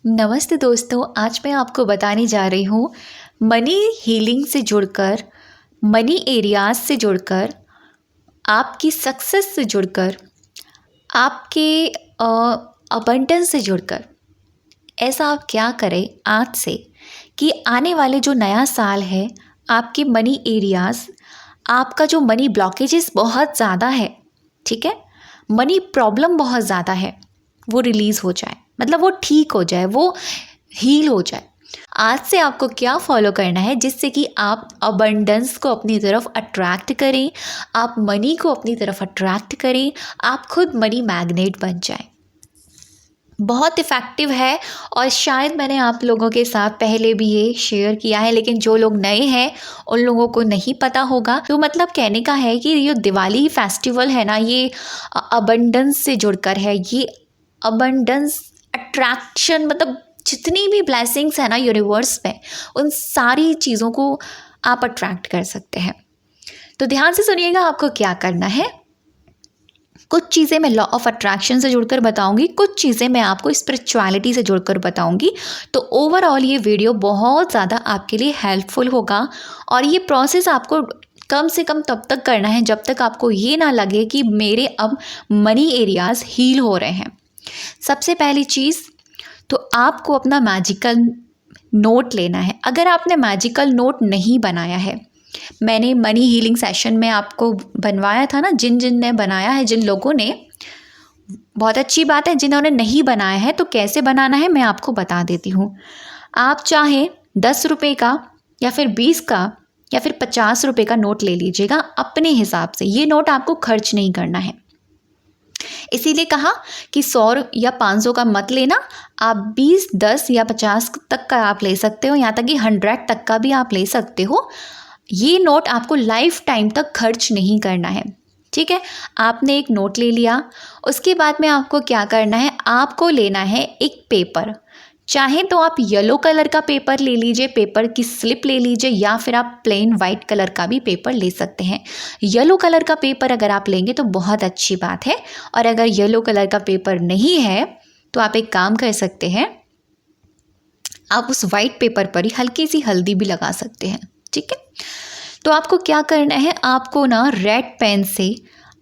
नमस्ते दोस्तों, आज मैं आपको बताने जा रही हूँ मनी हीलिंग से जुड़कर, मनी एरियाज से जुड़कर, आपकी सक्सेस से जुड़कर, आपके अबंडेंस से जुड़कर ऐसा आप क्या करें आज से कि आने वाले जो नया साल है, आपके मनी एरियाज, आपका जो मनी ब्लॉकेजेस बहुत ज़्यादा है, ठीक है, मनी प्रॉब्लम बहुत ज़्यादा है, वो रिलीज़ हो जाए, मतलब वो ठीक हो जाए, वो हील हो जाए। आज से आपको क्या फॉलो करना है जिससे कि आप अबंडेंस को अपनी तरफ अट्रैक्ट करें, आप मनी को अपनी तरफ अट्रैक्ट करें, आप खुद मनी मैग्नेट बन जाएं। बहुत इफ़ेक्टिव है और शायद मैंने आप लोगों के साथ पहले भी ये शेयर किया है, लेकिन जो लोग नए हैं उन लोगों को नहीं पता होगा। तो मतलब कहने का है कि ये दिवाली फेस्टिवल है ना, ये अबंडेंस से जुड़कर है, ये अबंडेंस अट्रैक्शन, मतलब जितनी भी ब्लेसिंग्स है ना यूनिवर्स में, उन सारी चीज़ों को आप अट्रैक्ट कर सकते हैं। तो ध्यान से सुनिएगा आपको क्या करना है। कुछ चीज़ें मैं लॉ ऑफ अट्रैक्शन से जुड़कर बताऊंगी, कुछ चीज़ें मैं आपको स्पिरिचुअलिटी से जुड़कर बताऊंगी। तो ओवरऑल ये वीडियो बहुत ज़्यादा आपके लिए हेल्पफुल होगा और ये प्रोसेस आपको कम से कम तब तक करना है जब तक आपको ये ना लगे कि मेरे अब मनी एरियाज़ हील हो रहे हैं। सबसे पहली चीज़ तो आपको अपना मैजिकल नोट लेना है। अगर आपने मैजिकल नोट नहीं बनाया है, मैंने मनी हीलिंग सेशन में आपको बनवाया था ना, जिन ने बनाया है, जिन लोगों ने, बहुत अच्छी बात है। जिन्होंने नहीं बनाया है तो कैसे बनाना है मैं आपको बता देती हूँ। आप चाहे 10 रुपये का या फिर 20 का या फिर 50 रुपये का नोट ले लीजिएगा अपने हिसाब से। ये नोट आपको खर्च नहीं करना है, इसीलिए कहा कि 100 या 500 का मत लेना। आप 20, 10 या 50 तक का आप ले सकते हो, यहाँ तक कि 100 तक का भी आप ले सकते हो। ये नोट आपको लाइफ टाइम तक खर्च नहीं करना है, ठीक है। आपने एक नोट ले लिया, उसके बाद में आपको क्या करना है, आपको लेना है एक पेपर। चाहे तो आप येलो कलर का पेपर ले लीजिए, पेपर की स्लिप ले लीजिए, या फिर आप प्लेन वाइट कलर का भी पेपर ले सकते हैं। येलो कलर का पेपर अगर आप लेंगे तो बहुत अच्छी बात है, और अगर येलो कलर का पेपर नहीं है तो आप एक काम कर सकते हैं, आप उस वाइट पेपर पर ही हल्की सी हल्दी भी लगा सकते हैं, ठीक है। तो आपको क्या करना है, आपको ना रेड पेन से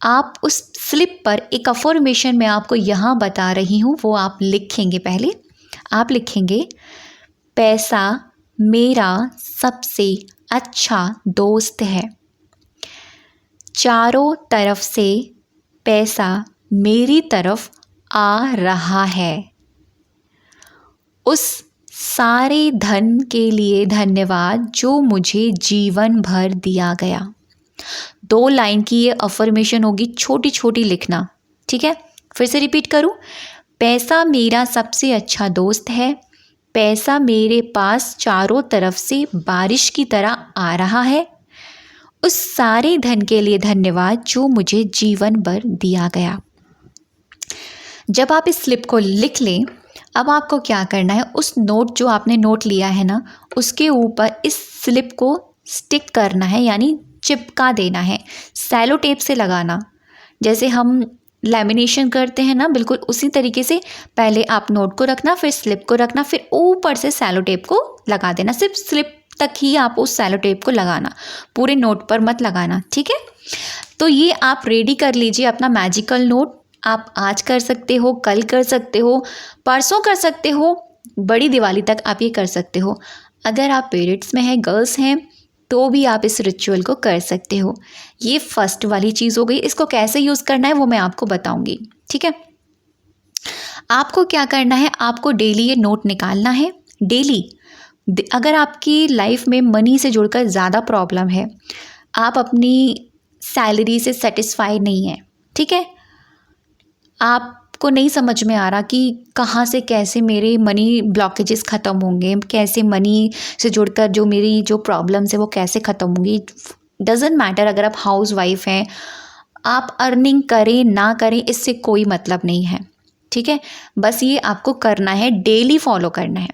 आप उस स्लिप पर एक अफर्मेशन मैं आपको यहाँ बता रही हूँ, वो आप लिखेंगे। पहले आप लिखेंगे, पैसा मेरा सबसे अच्छा दोस्त है। चारों तरफ से पैसा मेरी तरफ आ रहा है। उस सारे धन के लिए धन्यवाद जो मुझे जीवन भर दिया गया। 2 लाइन की ये अफर्मेशन होगी, छोटी छोटी लिखना, ठीक है। फिर से रिपीट करूं, पैसा मेरा सबसे अच्छा दोस्त है। पैसा मेरे पास चारों तरफ से बारिश की तरह आ रहा है। उस सारे धन के लिए धन्यवाद जो मुझे जीवन भर दिया गया। जब आप इस स्लिप को लिख लें, अब आपको क्या करना है, उस नोट जो आपने नोट लिया है ना, उसके ऊपर इस स्लिप को स्टिक करना है, यानी चिपका देना है। सेलो टेप से लगाना, जैसे हम लैमिनेशन करते हैं ना, बिल्कुल उसी तरीके से पहले आप नोट को रखना, फिर स्लिप को रखना, फिर ऊपर से सेलो टेप को लगा देना। सिर्फ स्लिप तक ही आप उस सेलो टेप को लगाना, पूरे नोट पर मत लगाना, ठीक है। तो ये आप रेडी कर लीजिए अपना मैजिकल नोट। आप आज कर सकते हो, कल कर सकते हो, परसों कर सकते हो, बड़ी दिवाली तक आप ये कर सकते हो। अगर आप पीरियड्स में हैं, गर्ल्स हैं, तो भी आप इस रिचुअल को कर सकते हो। ये फर्स्ट वाली चीज़ हो गई। इसको कैसे यूज़ करना है वो मैं आपको बताऊंगी, ठीक है। आपको क्या करना है, आपको डेली ये नोट निकालना है। डेली अगर आपकी लाइफ में मनी से जुड़कर ज़्यादा प्रॉब्लम है, आप अपनी सैलरी से सेटिस्फाई नहीं है, ठीक है, आपको नहीं समझ में आ रहा कि कहाँ से कैसे मेरे मनी ब्लॉकेजेस ख़त्म होंगे, कैसे मनी से जुड़कर जो मेरी जो प्रॉब्लम्स है वो कैसे ख़त्म होंगी। डजेंट मैटर अगर आप हाउस वाइफ हैं, आप अर्निंग करें ना करें इससे कोई मतलब नहीं है, ठीक है। बस ये आपको करना है, डेली फॉलो करना है।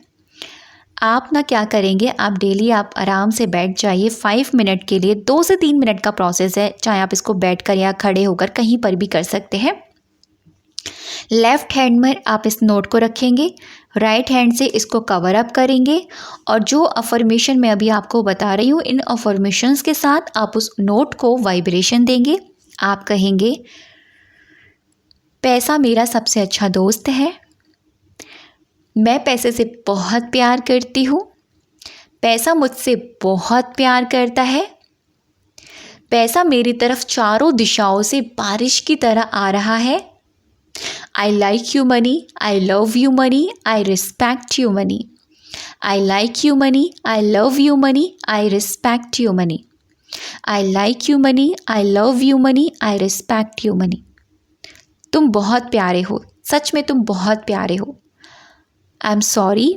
आप ना क्या करेंगे, आप डेली आप आराम से बैठ जाइए 5 मिनट के लिए। 2 से 3 मिनट का प्रोसेस है, चाहे आप इसको बैठ कर या खड़े होकर कहीं पर भी कर सकते हैं। लेफ़्ट हैंड में आप इस नोट को रखेंगे, राइट हैंड से इसको कवर अप करेंगे और जो अफर्मेशन मैं अभी आपको बता रही हूँ, इन अफर्मेशंस के साथ आप उस नोट को वाइब्रेशन देंगे। आप कहेंगे, पैसा मेरा सबसे अच्छा दोस्त है, मैं पैसे से बहुत प्यार करती हूँ, पैसा मुझसे बहुत प्यार करता है, पैसा मेरी तरफ चारों दिशाओं से बारिश की तरह आ रहा है। I like you money, I love you money, I respect you money. I like you money, I love you money, I respect you money. I like you money, I love you money, I respect you money. तुम बहुत प्यारे हो, सच में तुम बहुत प्यारे हो। I am sorry,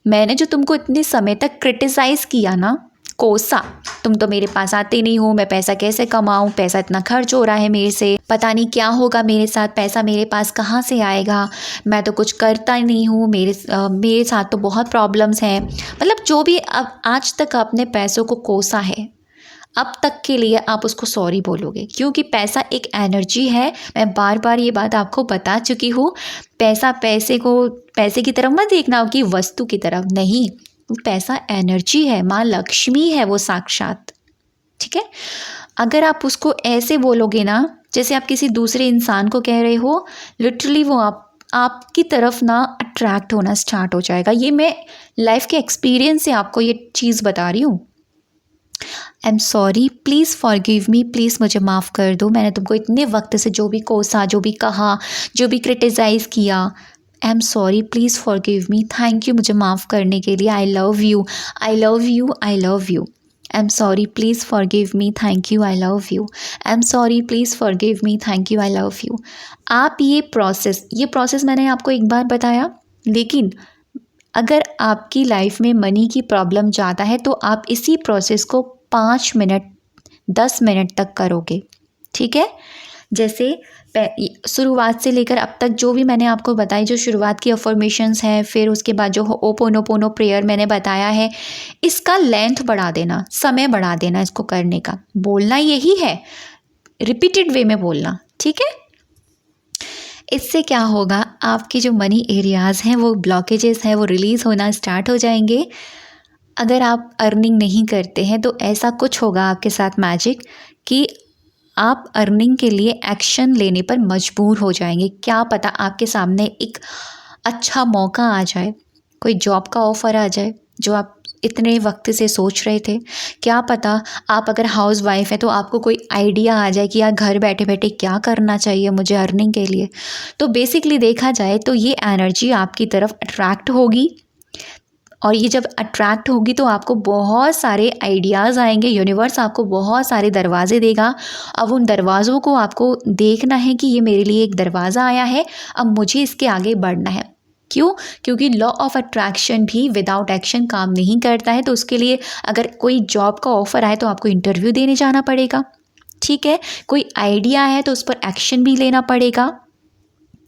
मैंने जो तुमको इतने समय तक क्रिटिसाइज़ किया ना, कोसा, तुम तो मेरे पास आते नहीं हो, मैं पैसा कैसे कमाऊँ, पैसा इतना खर्च हो रहा है मेरे से, पता नहीं क्या होगा मेरे साथ, पैसा मेरे पास कहाँ से आएगा, मैं तो कुछ करता ही नहीं हूँ, मेरे साथ तो बहुत प्रॉब्लम्स हैं। मतलब जो भी अब आज तक आपने पैसों को कोसा है, अब तक के लिए आप उसको सॉरी बोलोगे, क्योंकि पैसा एक एनर्जी है। मैं बार बार ये बात आपको बता चुकी हूँ। पैसे की तरफ मत देखना हो कि वस्तु की तरफ, नहीं, पैसा एनर्जी है, माँ लक्ष्मी है वो साक्षात। ठीक है, अगर आप उसको ऐसे बोलोगे ना जैसे आप किसी दूसरे इंसान को कह रहे हो, लिटरली वो आपकी तरफ ना अट्रैक्ट होना स्टार्ट हो जाएगा। ये मैं लाइफ के एक्सपीरियंस से आपको ये चीज़ बता रही हूँ। I am sorry, please forgive me, please मुझे माफ़ कर दो, मैंने तुमको इतने वक्त से जो भी कोसा, जो भी कहा, जो भी क्रिटिसाइज़ किया, I am sorry, please forgive me, thank you मुझे माफ़ करने के लिए, I love you, I love you, I love you. I am sorry, please forgive me, thank you, I love you. I am sorry, please forgive me, thank you, I love you. आप ये process मैंने आपको एक बार बताया, लेकिन अगर आपकी life में मनी की प्रॉब्लम ज़्यादा है तो आप इसी प्रोसेस को 5 मिनट 10 मिनट तक करोगे। ठीक है, जैसे शुरुआत से लेकर अब तक जो भी मैंने आपको बताई, जो शुरुआत की अफर्मेशंस हैं, फिर उसके बाद जो ओपोनोपोनो प्रेयर मैंने बताया है, इसका लेंथ बढ़ा देना, समय बढ़ा देना इसको करने का। बोलना यही है, रिपीटेड वे में बोलना। ठीक है, इससे क्या होगा, आपके जो मनी एरियाज़ हैं, वो ब्लॉकेजेस हैं, वो रिलीज़ होना स्टार्ट हो जाएंगे। अगर आप अर्निंग नहीं करते हैं तो ऐसा कुछ होगा आपके साथ मैजिक कि आप अर्निंग के लिए एक्शन लेने पर मजबूर हो जाएंगे। क्या पता आपके सामने एक अच्छा मौका आ जाए, कोई जॉब का ऑफ़र आ जाए जो आप इतने वक्त से सोच रहे थे। क्या पता आप अगर हाउस वाइफ है तो आपको कोई आइडिया आ जाए कि यार घर बैठे बैठे क्या करना चाहिए मुझे अर्निंग के लिए। तो बेसिकली देखा जाए तो ये एनर्जी आपकी तरफ अट्रैक्ट होगी, और ये जब अट्रैक्ट होगी तो आपको बहुत सारे आइडियाज़ आएंगे, यूनिवर्स आपको बहुत सारे दरवाजे देगा। अब उन दरवाज़ों को आपको देखना है कि ये मेरे लिए एक दरवाज़ा आया है, अब मुझे इसके आगे बढ़ना है। क्यों? क्योंकि लॉ ऑफ अट्रैक्शन भी विदाउट एक्शन काम नहीं करता है। तो उसके लिए अगर कोई जॉब का ऑफ़र आए तो आपको इंटरव्यू देने जाना पड़ेगा। ठीक है, कोई आइडिया है तो उस पर एक्शन भी लेना पड़ेगा।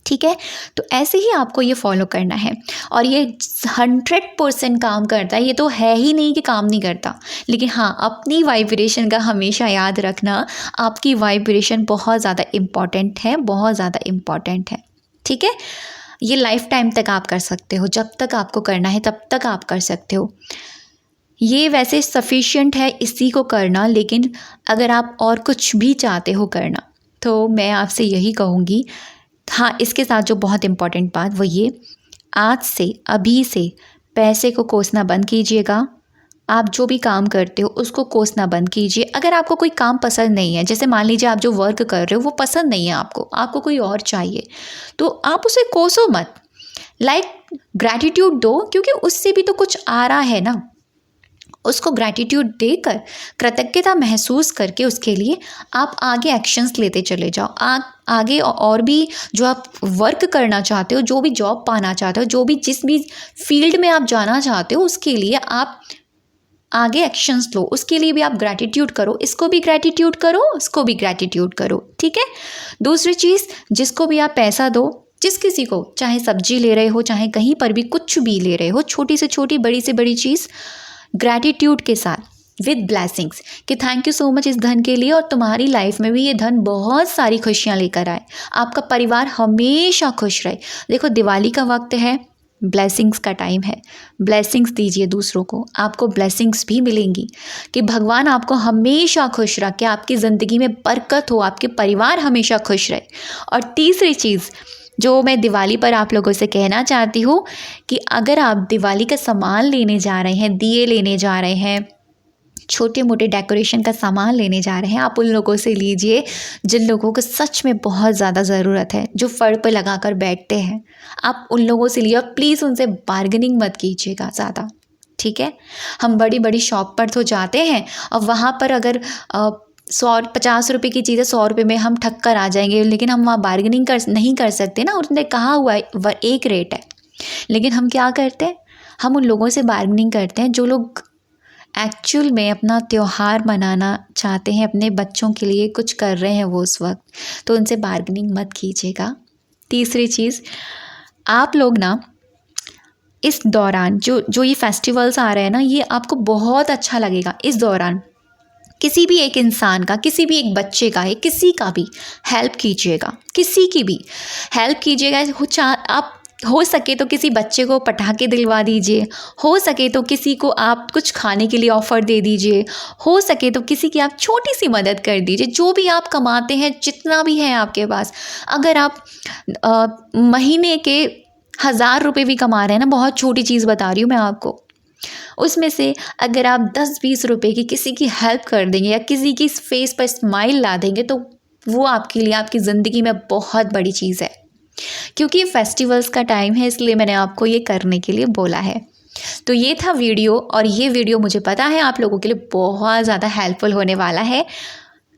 ठीक है, तो ऐसे ही आपको ये फॉलो करना है, और ये 100% काम करता है। ये तो है ही नहीं कि काम नहीं करता, लेकिन हाँ, अपनी वाइब्रेशन का हमेशा याद रखना। आपकी वाइब्रेशन बहुत ज़्यादा इम्पॉर्टेंट है, बहुत ज़्यादा इम्पॉर्टेंट है। ठीक है, ये लाइफ टाइम तक आप कर सकते हो, जब तक आपको करना है तब तक आप कर सकते हो। ये वैसे सफिशिएंट है इसी को करना, लेकिन अगर आप और कुछ भी चाहते हो करना तो मैं आपसे यही कहूँगी। हाँ, इसके साथ जो बहुत इम्पॉर्टेंट बात वो ये, आज से, अभी से पैसे को कोसना बंद कीजिएगा। आप जो भी काम करते हो उसको कोसना बंद कीजिए। अगर आपको कोई काम पसंद नहीं है, जैसे मान लीजिए आप जो वर्क कर रहे हो वो पसंद नहीं है आपको कोई और चाहिए, तो आप उसे कोसो मत। ग्रैटिट्यूड दो, क्योंकि उससे भी तो कुछ आ रहा है ना। उसको ग्रैटिट्यूड देकर, कृतज्ञता महसूस करके उसके लिए आप आगे एक्शंस लेते चले जाओ। आगे और भी जो आप वर्क करना चाहते हो, जो भी जॉब पाना चाहते हो, जो भी जिस भी फील्ड में आप जाना चाहते हो, उसके लिए आप आगे एक्शंस लो। उसके लिए भी आप ग्रैटिट्यूड करो, इसको भी ग्रैटिट्यूड करो, उसको भी ग्रैटिट्यूड करो। ठीक है, दूसरी चीज़, जिसको भी आप पैसा दो, जिस किसी को, चाहे सब्जी ले रहे हो, चाहे कहीं पर भी कुछ भी ले रहे हो, छोटी से छोटी, बड़ी से बड़ी चीज़, ग्रैटिट्यूड के साथ विद ब्लेसिंग्स कि थैंक यू सो मच इस धन के लिए, और तुम्हारी लाइफ में भी ये धन बहुत सारी खुशियाँ लेकर आए, आपका परिवार हमेशा खुश रहे। देखो दिवाली का वक्त है, ब्लेसिंग्स का टाइम है, ब्लेसिंग्स दीजिए दूसरों को, आपको ब्लेसिंग्स भी मिलेंगी कि भगवान आपको हमेशा खुश रखे, आपकी ज़िंदगी में बरकत हो, आपके परिवार हमेशा खुश रहे। और तीसरी चीज़ जो मैं दिवाली पर आप लोगों से कहना चाहती हूँ कि अगर आप दिवाली का सामान लेने जा रहे हैं, दिए लेने जा रहे हैं, छोटे मोटे डेकोरेशन का सामान लेने जा रहे हैं, आप उन लोगों से लीजिए जिन लोगों को सच में बहुत ज़्यादा ज़रूरत है, जो फड़ पर लगा कर बैठते हैं, आप उन लोगों से लिए और प्लीज़ उनसे बार्गेनिंग मत कीजिएगा ज़्यादा, ठीक है। हम बड़ी बड़ी शॉप पर तो जाते हैं और वहाँ पर अगर 150 रुपये की चीज़ें 100 रुपये में हम ठग कर आ जाएंगे, लेकिन हम वहाँ बार्गेनिंग नहीं कर सकते ना, उन्होंने कहा हुआ है एक रेट है। लेकिन हम क्या करते हैं, हम उन लोगों से बार्गेनिंग करते हैं जो लोग एक्चुअल में अपना त्यौहार मनाना चाहते हैं, अपने बच्चों के लिए कुछ कर रहे हैं वो उस वक्त, तो उनसे बार्गेनिंग मत कीजिएगा। तीसरी चीज़, आप लोग ना इस दौरान जो ये फेस्टिवल्स आ रहे हैं ना, ये आपको बहुत अच्छा लगेगा। इस दौरान किसी भी एक इंसान का, किसी भी एक बच्चे का, किसी का भी हेल्प कीजिएगा, किसी की भी हेल्प कीजिएगा। आप हो सके तो किसी बच्चे को पटाखे दिलवा दीजिए, हो सके तो किसी को आप कुछ खाने के लिए ऑफ़र दे दीजिए, हो सके तो किसी की आप छोटी सी मदद कर दीजिए। जो भी आप कमाते हैं, जितना भी है आपके पास, अगर आप महीने के 1000 रुपये भी कमा रहे हैं ना, बहुत छोटी चीज़ बता रही हूँ मैं आपको, उसमें से अगर आप 10-20 रुपये की किसी की हेल्प कर देंगे या किसी की फेस पर स्माइल ला देंगे, तो वो आपके लिए, आपकी ज़िंदगी में बहुत बड़ी चीज़ है। क्योंकि ये फेस्टिवल्स का टाइम है, इसलिए मैंने आपको ये करने के लिए बोला है। तो ये था वीडियो, और ये वीडियो मुझे पता है आप लोगों के लिए बहुत ज़्यादा हेल्पफुल होने वाला है।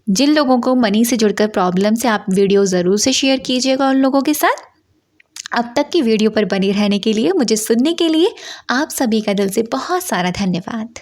जिन लोगों को मनी से जुड़कर प्रॉब्लम्स है, आप वीडियो ज़रूर से शेयर कीजिएगा उन लोगों के साथ। अब तक की वीडियो पर बनी रहने के लिए, मुझे सुनने के लिए आप सभी का दिल से बहुत सारा धन्यवाद।